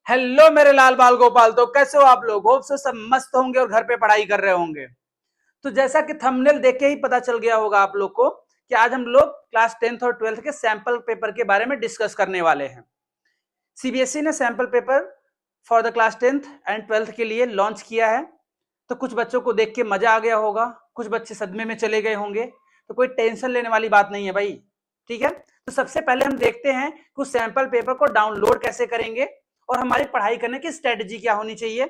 Hello मेरे लाल बाल गोपाल, तो कैसे हो आप लोग? होप से सब मस्त होंगे और घर पे पढ़ाई कर रहे होंगे। तो जैसा कि थंबनेल देख के ही पता चल गया होगा आप लोग को कि आज हम लोग क्लास 10th और 12th के सैंपल पेपर के बारे में डिस्कस करने वाले हैं। सीबीएसई ने sample paper for the class 10th and 12th के लिए लॉन्च किया है। तो कुछ बच्चों को देख के मजा आ गया होगा, कुछ बच्चे सदमे में चले गए होंगे। तो कोई टेंशन लेने वाली बात नहीं है भाई, ठीक है। तो सबसे पहले हम देखते हैं कि उस सैंपल पेपर को डाउनलोड कैसे करेंगे और हमारी पढ़ाई करने की स्ट्रेटजी क्या होनी चाहिए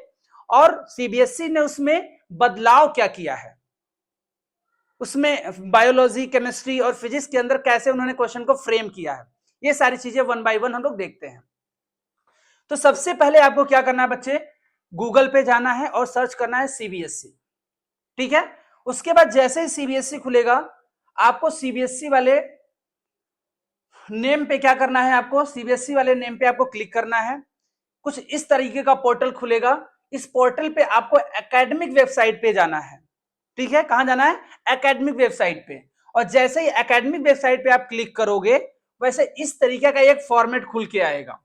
और सीबीएसई ने उसमें बदलाव क्या किया है, उसमें बायोलॉजी, केमिस्ट्री और फिजिक्स के अंदर कैसे उन्होंने क्वेश्चन को फ्रेम किया है। ये सारी चीजें वन बाय वन हम लोग देखते हैं। तो सबसे पहले आपको क्या करना है बच्चे, गूगल पे जाना है और सर्च करना है सीबीएसई, ठीक है। उसके बाद जैसे ही सीबीएसई खुलेगा, आपको सीबीएसई वाले नेम पे क्या करना है, आपको सीबीएसई वाले नेम पे आपको क्लिक करना है। कुछ इस तरीके का पोर्टल खुलेगा। इस पोर्टल पे आपको एकेडमिक वेबसाइट पे जाना है, ठीक है। कहां जाना है? एकेडमिक वेबसाइट पे। और जैसे ही एकेडमिक वेबसाइट पे आप क्लिक करोगे, वैसे इस तरीके का एक फॉर्मेट खुल के आएगा,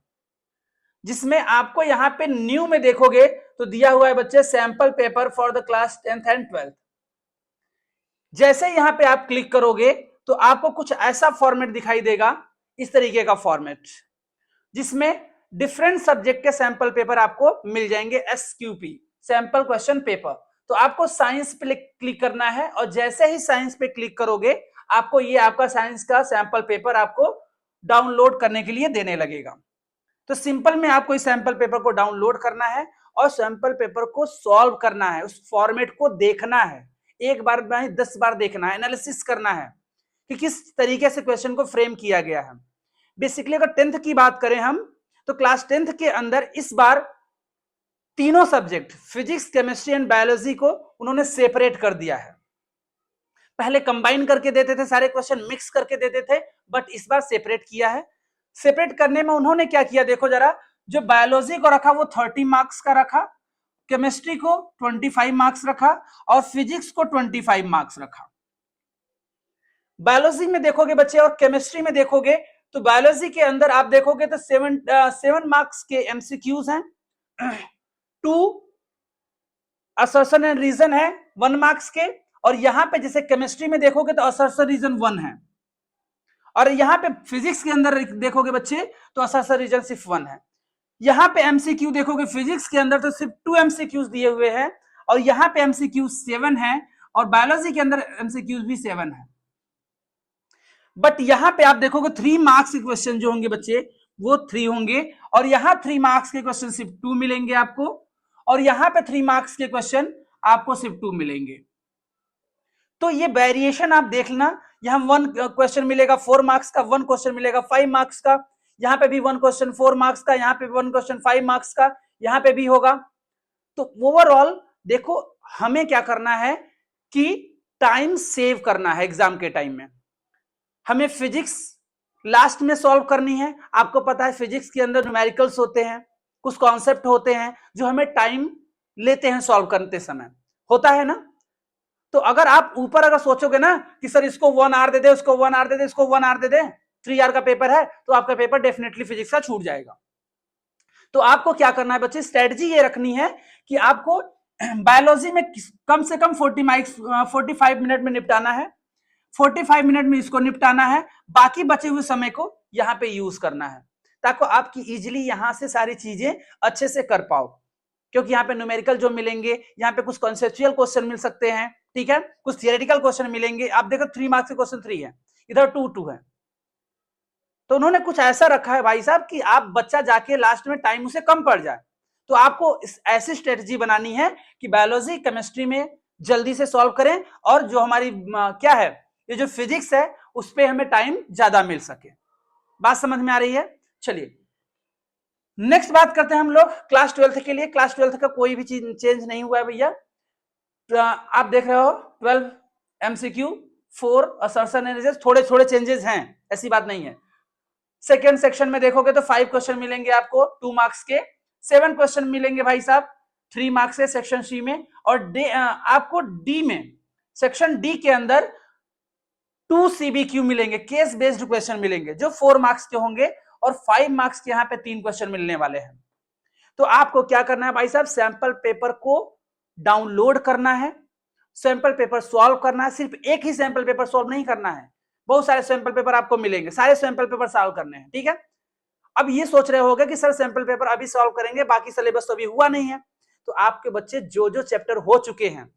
जिसमें आपको यहां पे न्यू में देखोगे तो दिया हुआ है बच्चे sample paper for the class 10th and 12th। जैसे यहां पे आप क्लिक करोगे तो आपको कुछ ऐसा फॉर्मेट दिखाई देगा, इस तरीके का फॉर्मेट, जिसमें डिफरेंट सब्जेक्ट के सैंपल पेपर आपको मिल जाएंगे। एसक्यूपी, सैंपल क्वेश्चन पेपर। तो आपको साइंस पे क्लिक करना है और जैसे ही साइंस पे क्लिक करोगे, आपको ये आपका साइंस का सैंपल पेपर आपको डाउनलोड करने के लिए देने लगेगा। तो सिंपल में आपको इस सैंपल पेपर को डाउनलोड करना है और सैंपल पेपर को सॉल्व करना है, उस फॉर्मेट को देखना है, एक बार नहीं 10 बार देखना है, एनालिसिस करना है कि किस तरीके से क्वेश्चन को फ्रेम किया गया है। बेसिकली अगर 10th की बात करें हम, तो क्लास 10th के अंदर इस बार तीनों subject physics, chemistry and biology को उन्होंने सेपरेट कर दिया है। पहले कंबाइन करके देते थे, सारे क्वेश्चन मिक्स करके देते थे, बट इस बार सेपरेट किया है। सेपरेट करने में उन्होंने क्या किया देखो जरा, जो बायोलॉजी को रखा वो 30 मार्क्स का रखा, केमिस्ट्री को 25 मार्क्स रखा और फिजिक्स को 25 मार्क्स रखा। बायोलॉजी में देखोगे बच्चे और केमिस्ट्री में देखोगे तो बायोलॉजी के अंदर आप देखोगे तो 7 मार्क्स के एमसीक्यूज हैं, 2 असर्शन एंड रीजन है 1 मार्क्स के, और यहां पे जैसे केमिस्ट्री में देखोगे तो असर्शन रीजन 1 है, और यहां पे फिजिक्स के अंदर देखोगे बच्चे तो असर्शन रीजन सिर्फ 1 है। यहां पे एमसीक्यू देखोगे फिजिक्स के अंदर तो सिर्फ 2 एमसीक्यूज दिए हुए हैं, और यहां पे एमसीक्यू 7 है, और बायोलॉजी के अंदर एमसीक्यूज भी 7 है। बट यहां पे आप देखोगे 3 मार्क्स के क्वेश्चन जो होंगे बच्चे वो 3 होंगे, और यहां 3 मार्क्स के क्वेश्चन सिर्फ 2 मिलेंगे आपको, और यहां पे 3 मार्क्स के क्वेश्चन आपको सिर्फ 2 मिलेंगे। तो ये वेरिएशन आप देख लेना, यहां 1 क्वेश्चन मिलेगा 4 मार्क्स का, 1 क्वेश्चन मिलेगा 5 मार्क्स का, यहां पे भी 1 क्वेश्चन 4 मार्क्स का, यहां पे 1 क्वेश्चन 5 मार्क्स का, यहां पे भी होगा। तो ओवरऑल देखो, हमें क्या करना है कि टाइम सेव करना है एग्जाम के टाइम में। हमें फिजिक्स लास्ट में सॉल्व करनी है। आपको पता है फिजिक्स के अंदर न्यूमेरिकल्स होते हैं, कुछ कॉन्सेप्ट होते हैं जो हमें टाइम लेते हैं सॉल्व करते समय, होता है ना। तो अगर आप ऊपर अगर सोचोगे ना कि सर इसको 1 आवर दे दे, उसको 1 आवर दे दे, इसको 1 आवर दे दे, 3 आवर का पेपर है, तो आपका पेपर डेफिनेटली फिजिक्स का छूट जाएगा। तो आपको क्या करना है बच्चे, स्ट्रेटजी ये रखनी है कि आपको बायोलॉजी में कम से कम 45 मिनट में निपटाना है, 45 मिनट में इसको निपटाना है, बाकी बचे हुए समय को यहां पे यूज करना है, ताकि आपकी इजीली यहां से सारी चीजें अच्छे से कर पाओ। क्योंकि यहाँ पे न्यूमेरिकल जो मिलेंगे, यहाँ पे कुछ कॉन्सेप्चुअल क्वेश्चन मिल सकते हैं, ठीक है, कुछ थियोरेटिकल क्वेश्चन मिलेंगे। आप देखो 3 मार्क्स के क्वेश्चन 3 है, इधर 2 है। तो उन्होंने कुछ ऐसा रखा है भाई साहब कि आप बच्चा जाके लास्ट में टाइम उसे कम पड़ जाए। तो आपको ऐसी स्ट्रेटजी बनानी है कि बायोलॉजी, केमिस्ट्री में जल्दी से सॉल्व करें, और जो हमारी क्या है, ये जो फिजिक्स है उस पर हमें टाइम ज्यादा मिल सके। बात समझ में आ रही है? चलिए नेक्स्ट बात करते हैं हम लोग क्लास 12th के लिए। क्लास 12th का कोई भी चीज चेंज नहीं हुआ है भैया। आप देख रहे हो 12 एमसीक्यू, 4 असर्शन एंड रीजन, थोड़े थोड़े चेंजेस हैं, ऐसी बात नहीं है। सेकेंड सेक्शन में देखोगे तो 5 क्वेश्चन मिलेंगे आपको 2 मार्क्स के, 7 क्वेश्चन मिलेंगे भाई साहब 3 मार्क्स के सेक्शन सी में, और आपको डी में, सेक्शन डी के अंदर 2 सीबीक्यू मिलेंगे, केस बेस्ड क्वेश्चन मिलेंगे जो 4 मार्क्स के होंगे, और 5 मार्क्स के यहाँ पे 3 क्वेश्चन मिलने वाले हैं। तो आपको क्या करना है भाई साहब, सैंपल पेपर को डाउनलोड करना है, सैंपल पेपर सॉल्व करना है। सिर्फ एक ही सैंपल पेपर सॉल्व नहीं करना है, बहुत सारे सैंपल पेपर आपको मिलेंगे, सारे सैंपल पेपर सॉल्व करने हैं, ठीक है। अब ये सोच रहे होगे कि सर सैंपल पेपर अभी सॉल्व करेंगे, बाकी सिलेबस तो अभी हुआ नहीं है। तो आपके बच्चे जो जो चैप्टर हो चुके हैं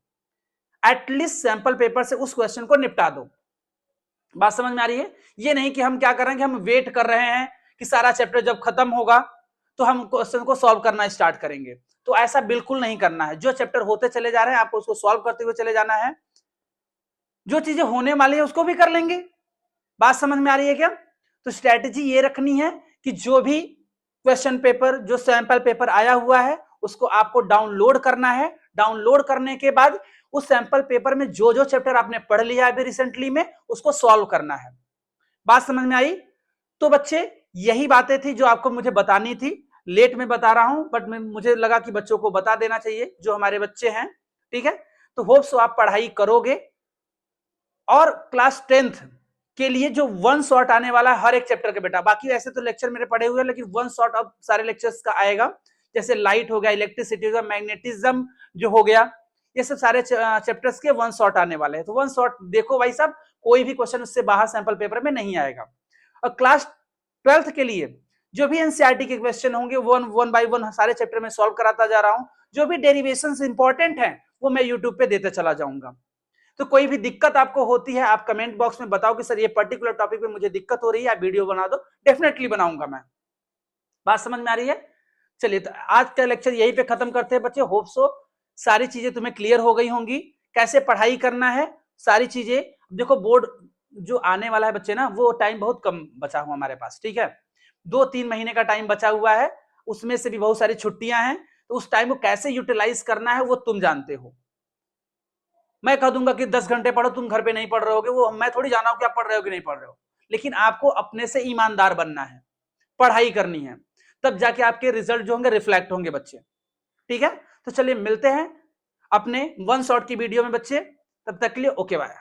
एटलीस्ट सैंपल पेपर से उस क्वेश्चन को निपटा दो। बात समझ में आ रही है? ये नहीं कि हम क्या कर रहे हैं कि हम वेट कर रहे हैं कि सारा चैप्टर जब खत्म होगा तो हम क्वेश्चन को सॉल्व करना स्टार्ट करेंगे। तो ऐसा बिल्कुल नहीं करना है। जो चैप्टर होते चले जा रहे हैं आपको उसको सॉल्व करते हुए चले जाना है, जो चीजें होने वाली है उसको भी कर लेंगे। बात समझ में आ रही है क्या? तो स्ट्रेटेजी ये रखनी है कि जो भी क्वेश्चन पेपर, जो सैंपल पेपर आया हुआ है उसको आपको डाउनलोड करना है। डाउनलोड करने के बाद उस सैंपल पेपर में जो जो चैप्टर आपने पढ़ लिया अभी रिसेंटली में उसको सॉल्व करना है। बात समझ में आई? तो बच्चे यही बातें थी जो आपको मुझे बतानी थी। लेट में बता रहा हूं बट मुझे लगा कि बच्चों को बता देना चाहिए जो हमारे बच्चे हैं, ठीक है। तो होप सो आप पढ़ाई करोगे और क्लास 10th के लिए जो वन शॉट आने वाला है हर एक चैप्टर के बेटा, बाकी ऐसे तो लेक्चर मेरे पढ़े हुए हैं लेकिन वन शॉट अब सारे लेक्चर्स का आएगा। जैसे लाइट हो गया, इलेक्ट्रिसिटी हो गया, मैग्नेटिज्म जो हो गया, ये सब सारे चैप्टर्स के वन शॉट आने वाले हैं। तो वन शॉट देखो भाई साहब, कोई भी क्वेश्चन उससे बाहर सैंपल पेपर में नहीं आएगा। और क्लास 12th के लिए जो भी एनसीईआरटी के क्वेश्चन होंगे वन बाय वन सारे चैप्टर में सॉल्व कराता जा रहा हूं। जो भी डेरिवेशंस इंपॉर्टेंट हैं वो मैं यूट्यूब पे देते चला जाऊंगा। तो कोई भी दिक्कत आपको होती है आप कमेंट बॉक्स में बताओ कि सर ये पर्टिकुलर टॉपिक पे मुझे दिक्कत हो रही है, आप वीडियो बना दो, डेफिनेटली बनाऊंगा मैं। बात समझ में आ रही है? चलिए तो आज का लेक्चर यहीं पे खत्म करते हैं बच्चे। होप सो सारी चीजें तुम्हें क्लियर हो गई होंगी, कैसे पढ़ाई करना है सारी चीजें। देखो बोर्ड जो आने वाला है बच्चे ना, वो टाइम बहुत कम बचा हुआ हमारे पास, ठीक है। 2-3 महीने का टाइम बचा हुआ है, उसमें से भी बहुत सारी छुट्टियां हैं। तो उस टाइम को कैसे यूटिलाइज करना है वो तुम जानते हो। मैं कह दूंगा कि 10 घंटे पढ़ो, तुम घर पे नहीं पढ़ रहे होगे, वो मैं थोड़ी जाना हूं कि आप पढ़ रहे हो कि नहीं पढ़ रहे हो। लेकिन आपको अपने से ईमानदार बनना है, पढ़ाई करनी है, तब जाके आपके रिजल्ट जो होंगे रिफ्लेक्ट होंगे बच्चे, ठीक है। तो चलिए मिलते हैं अपने वन शॉट की वीडियो में बच्चे, तब तक के लिए ओके बाय।